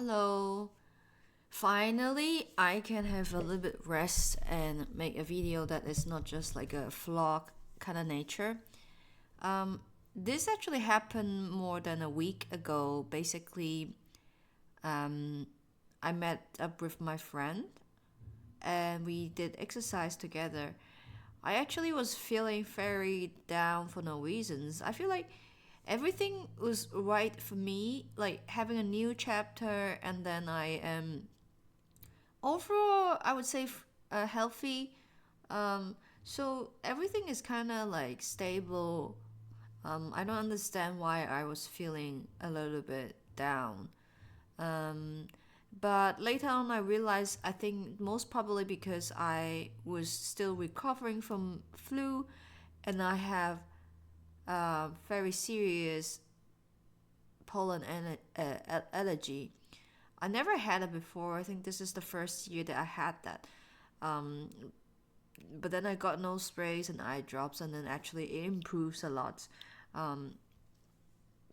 Hello. Finally, I can have a little bit rest and make a video that is not just like a vlog kind of nature. Um, this actually happened more than a week ago. Basically, um, I met up with my friend and we did exercise together. I actually was feeling very down for no reasons. I feel like everything was right for me, like having a new chapter, and then I am overall, I would say healthy. So everything is kind of like stable. I don't understand why I was feeling a little bit down. Um, but later on, I realized I think most probably because I was still recovering from flu, and I have very serious allergy. I never had it before. I think this is the first year that I had that. Um, but then I got nose sprays and eye drops, and then actually it improves a lot. Um,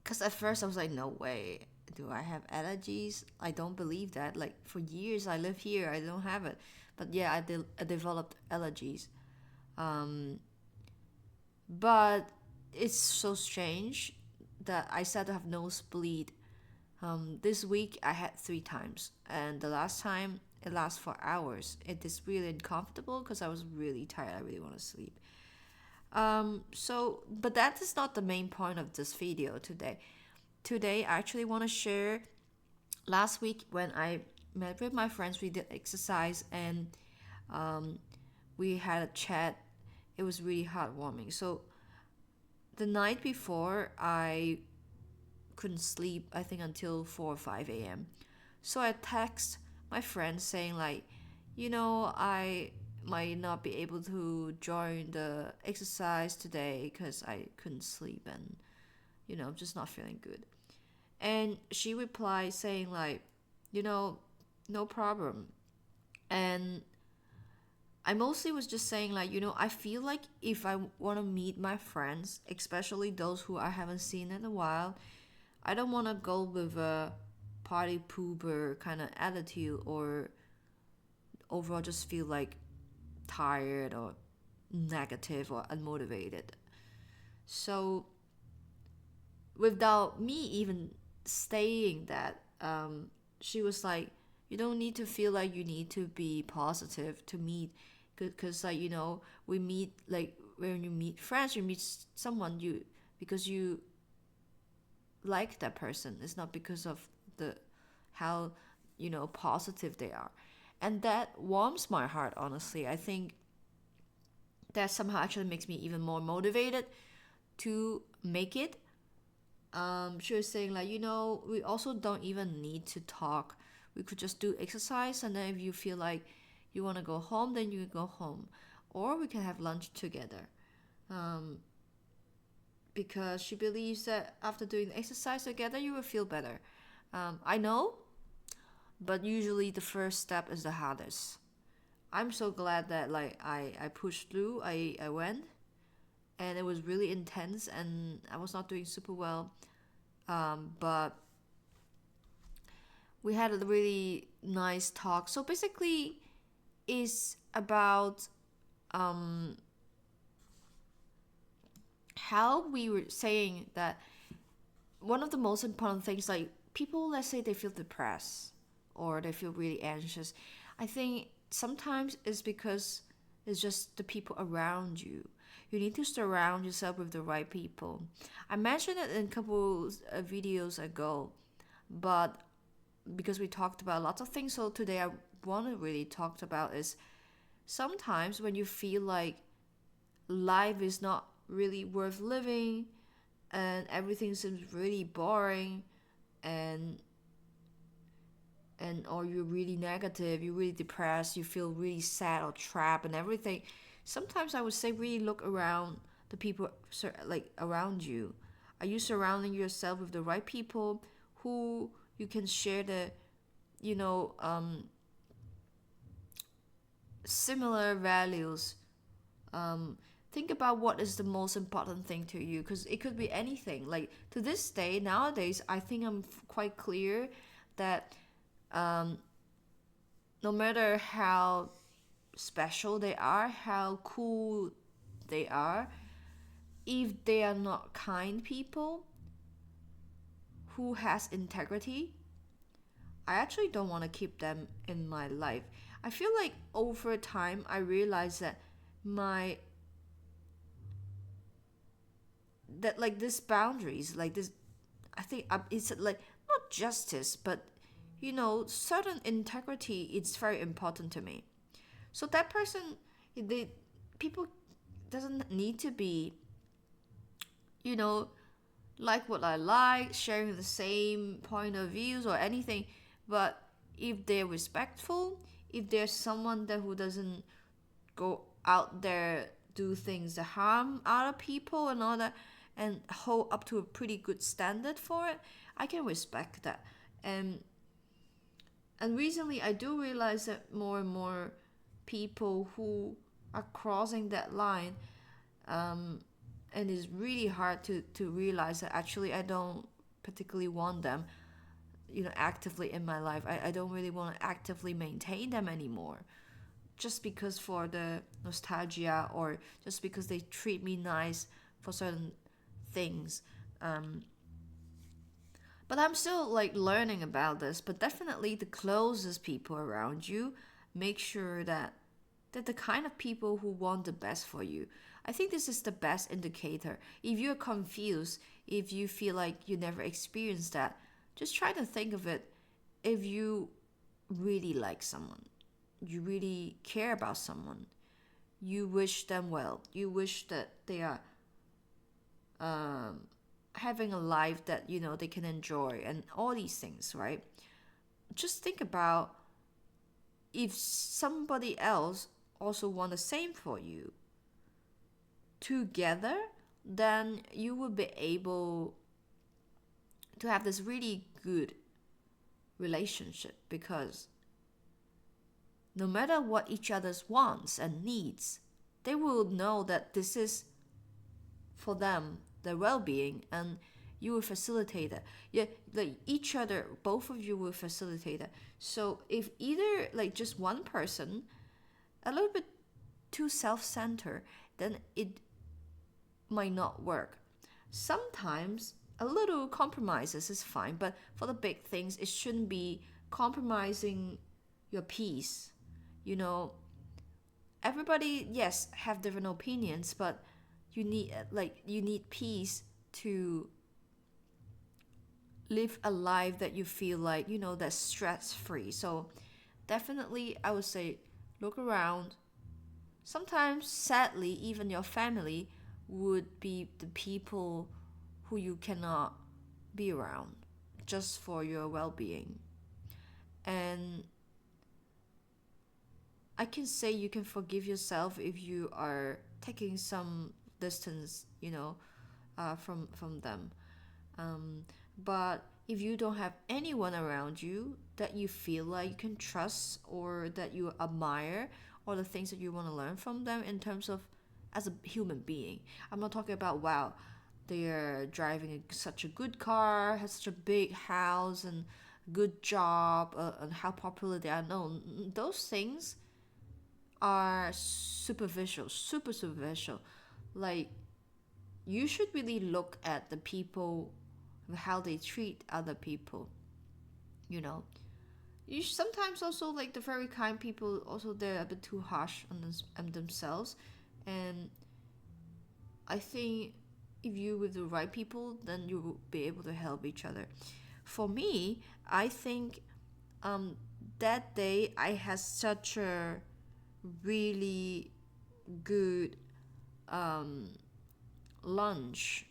Cause at first I was like, no way, do I have allergies? I don't believe that. Like for years I live here, I don't have it, but yeah, I developed allergies. Um, but it's so strange that I started to have nosebleed. This week I had three times, and the last time it lasts for hours. It is really uncomfortable because I was really tired. I really want to sleep. But that is not the main point of this video today. Today, I actually want to share last week when I met with my friends, we did exercise and um, we had a chat. It was really heartwarming. So, the night before, I couldn't sleep, I think, until 4 or 5 a.m. So, I text my friend saying, like, I might not be able to join the exercise today because I couldn't sleep and, just not feeling good. And she replied saying like, you know, no problem. And I mostly was just saying like, I feel like if I want to meet my friends, especially those who I haven't seen in a while, I don't want to go with a party pooper kind of attitude or overall just feel like tired or negative or unmotivated. So without me even saying that, she was like, "You don't need to feel like you need to be positive to meet, because like we meet like when you meet friends, you meet someone because you like that person. It's not because of the how positive they are." And that warms my heart, honestly. I think that somehow actually makes me even more motivated to make it. She was saying like, we also don't even need to talk. We could just do exercise, and then if you feel like you want to go home, then you go home, or we can have lunch together. Um, because she believes that after doing exercise together, you will feel better. I know, but usually the first step is the hardest. I'm so glad that like I pushed through. I went, and it was really intense, and I was not doing super well. But we had a really nice talk. So basically, it's about um, how we were saying that one of the most important things, like people, let's say they feel depressed or they feel really anxious. I think sometimes it's because it's just the people around you. You need to surround yourself with the right people. I mentioned it in a couple videos ago, but because we talked about lots of things, so today I want to really talk about is sometimes when you feel like life is not really worth living and everything seems really boring, and or you're really negative, you're really depressed, you feel really sad or trapped and everything. Sometimes I would say really look around the people like around you. Are you surrounding yourself with the right people who you can share the you know similar values? um, think about what is the most important thing to you, because it could be anything. Like to this day, nowadays, I think I'm quite clear that um, no matter how special they are, how cool they are, if they are not kind people who has integrity, I actually don't want to keep them in my life. I feel like over time I realized that my that like this boundaries, like this, I think it's like not justice, but certain integrity is very important to me. So that person, the people doesn't need to be, you know, like what I like, sharing the same point of views or anything. But if they're respectful, if there's someone that who doesn't go out there do things that harm other people and all that, and hold up to a pretty good standard for it, I can respect that. And recently I do realize that more and more people who are crossing that line, um, and it's really hard to realize that actually I don't particularly want them, actively in my life. I don't really want to actively maintain them anymore, just because for the nostalgia, or just because they treat me nice for certain things. um, but I'm still like learning about this. But definitely the closest people around you, make sure that the kind of people who want the best for you. I think this is the best indicator. If you're confused, if you feel like you never experienced that, just try to think of it. If you really like someone, you really care about someone, you wish them well, you wish that they are um, having a life that they can enjoy and all these things, right? Just think about if somebody else also want the same for you together, then you will be able to have this really good relationship, because no matter what each other's wants and needs, they will know that this is for them, their well-being, and you will facilitate it. Yeah, like each other, both of you will facilitate it. So if either like just one person a little bit too self-centered, then it might not work. Sometimes a little compromises is fine, but for the big things, it shouldn't be compromising your peace. You know, everybody, yes, have different opinions, but you need peace to live a life that you feel like that's stress free. So definitely, I would say look around. Sometimes, sadly, even your family would be the people who you cannot be around just for your well being. And I can say you can forgive yourself if you are taking some distance, from them. Um, but if you don't have anyone around you that you feel like you can trust, or that you admire, or the things that you want to learn from them in terms of as a human being, I'm not talking about, wow, they're driving such a good car, has such a big house and good job, and how popular they are. No, those things are superficial, super superficial. Like, you should really look at the people, how they treat other people. You know, sometimes also like the very kind people, also they're a bit too harsh on themselves, and I think if you with the right people, then you will be able to help each other. For me, I think um, that day I had such a really good um, lunch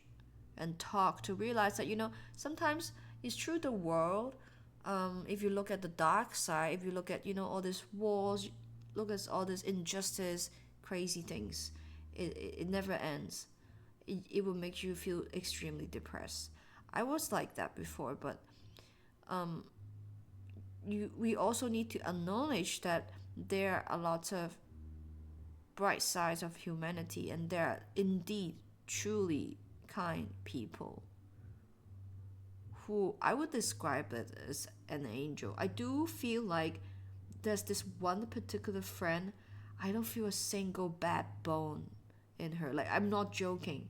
and talk to realize that sometimes it's true the world. If you look at the dark side, if you look at all these wars, look at all this injustice, crazy things, it never ends. It will make you feel extremely depressed. I was like that before, but um, we also need to acknowledge that there are lots of bright sides of humanity, and there are indeed truly kind people who I would describe it as an angel. I do feel like there's this one particular friend, I don't feel a single bad bone in her. Like, I'm not joking.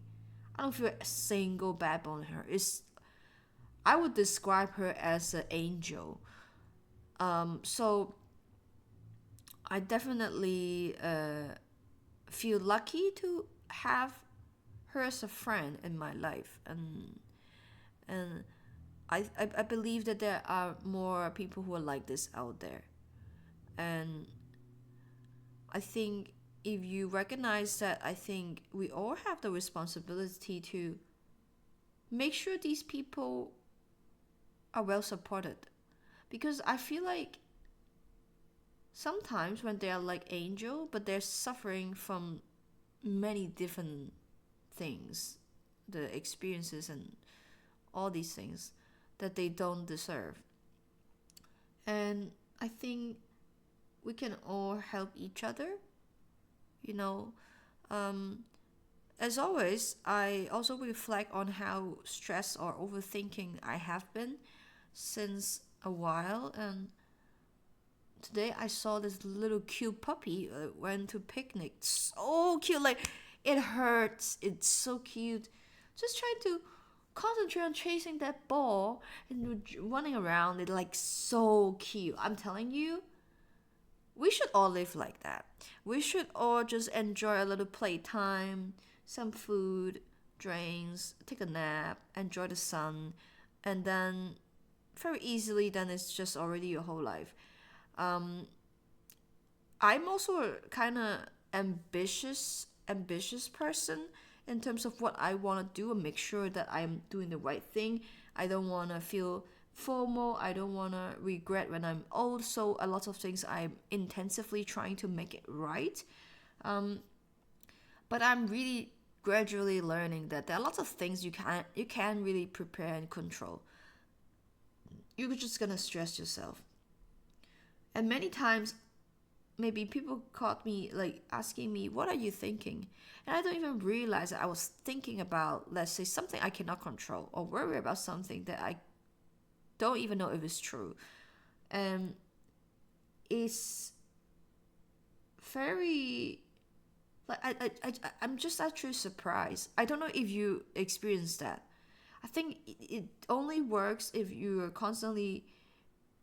I don't feel a single bad bone in her. It's I would describe her as an angel. So I definitely feel lucky to have her as a friend in my life, and I believe that there are more people who are like this out there, and I think if you recognize that, I think we all have the responsibility to make sure these people are well supported, because I feel like sometimes when they are like angel but they're suffering from many different things, the experiences and all these things that they don't deserve. And I think we can all help each other, you know. um, as always, I also reflect on how stressed or overthinking I have been since a while, and today I saw this little cute puppy went to picnic. So cute, like it hurts. It's so cute. Just trying to concentrate on chasing that ball and running around. It's like so cute. I'm telling you, we should all live like that. We should all just enjoy a little playtime, some food, drinks, take a nap, enjoy the sun, and then very easily, then it's just already your whole life. Um, I'm also a kind of ambitious person in terms of what I want to do and make sure that I'm doing the right thing. I don't want to feel FOMO. I don't want to regret when I'm old. So a lot of things I'm intensively trying to make it right. Um, but I'm really gradually learning that there are lots of things you can't really prepare and control. You're just gonna stress yourself. And many times maybe people caught me like asking me, what are you thinking? And I don't even realize that I was thinking about, let's say, something I cannot control, or worry about something that I don't even know if it's true. And it's very like I'm just actually surprised. I don't know if you experience that. I think it only works if you are constantly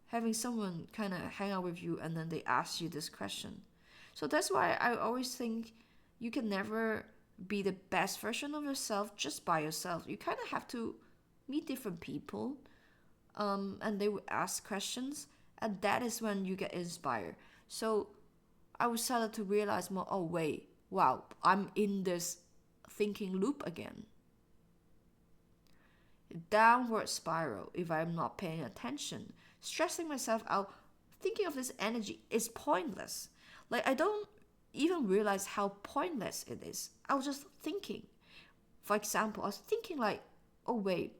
having someone kind of hang out with you and then they ask you this question. So that's why I always think you can never be the best version of yourself just by yourself. You kind of have to meet different people, and they would ask questions, and that is when you get inspired. So I was started to realize more, oh, wait, wow, I'm in this thinking loop again. Downward spiral if I'm not paying attention. Stressing myself out, thinking of this energy is pointless. Like, I don't even realize how pointless it is. I was just thinking. For example, I was thinking, like, oh, wait,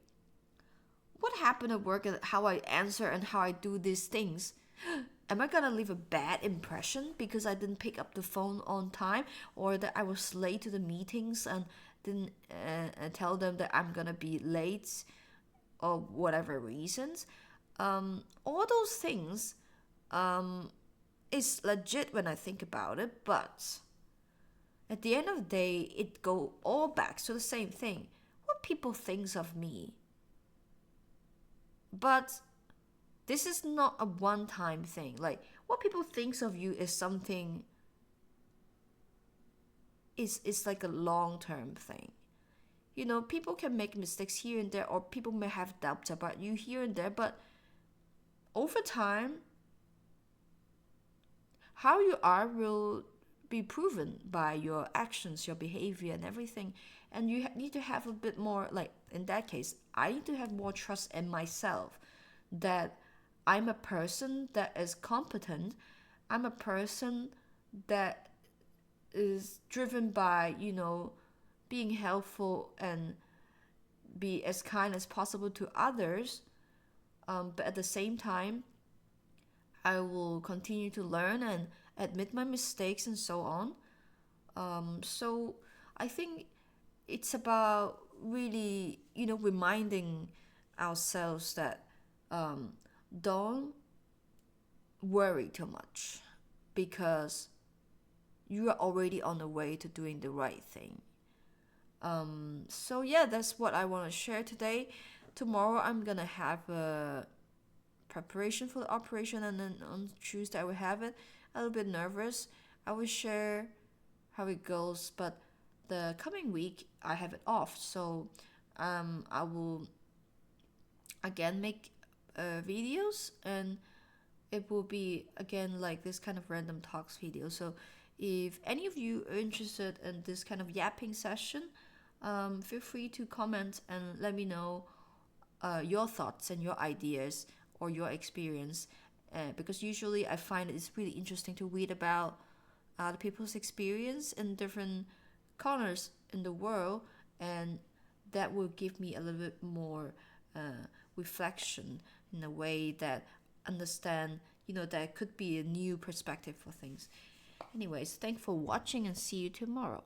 what happened at work and how I answer and how I do these things? Am I gonna leave a bad impression because I didn't pick up the phone on time, or that I was late to the meetings and didn't tell them that I'm gonna be late, or whatever reasons? All those things is legit when I think about it, but at the end of the day, it go all back to the same thing. What people thinks of me. But this is not a one-time thing. Like, what people thinks of you is something is like a long-term thing. You know, people can make mistakes here and there, or people may have doubts about you here and there, but over time, how you are will be proven by your actions, your behavior, and everything. And you need to have a bit more, like in that case, I need to have more trust in myself that I'm a person that is competent. I'm a person that is driven by, being helpful and be as kind as possible to others. But at the same time, I will continue to learn and admit my mistakes and so on. So I think it's about really, reminding ourselves that um, don't worry too much, because you are already on the way to doing the right thing. So yeah, that's what I want to share today. Tomorrow I'm gonna have a preparation for the operation, and then on Tuesday I will have it. A little bit nervous. I will share how it goes, but the coming week I have it off, so I will again make videos, and it will be again like this kind of random talks video. So if any of you are interested in this kind of yapping session, feel free to comment and let me know your thoughts and your ideas or your experience. Because usually I find it's really interesting to read about other people's experience in different corners in the world, and that will give me a little bit more reflection in a way that understand, there could be a new perspective for things. Anyways, thanks for watching and see you tomorrow.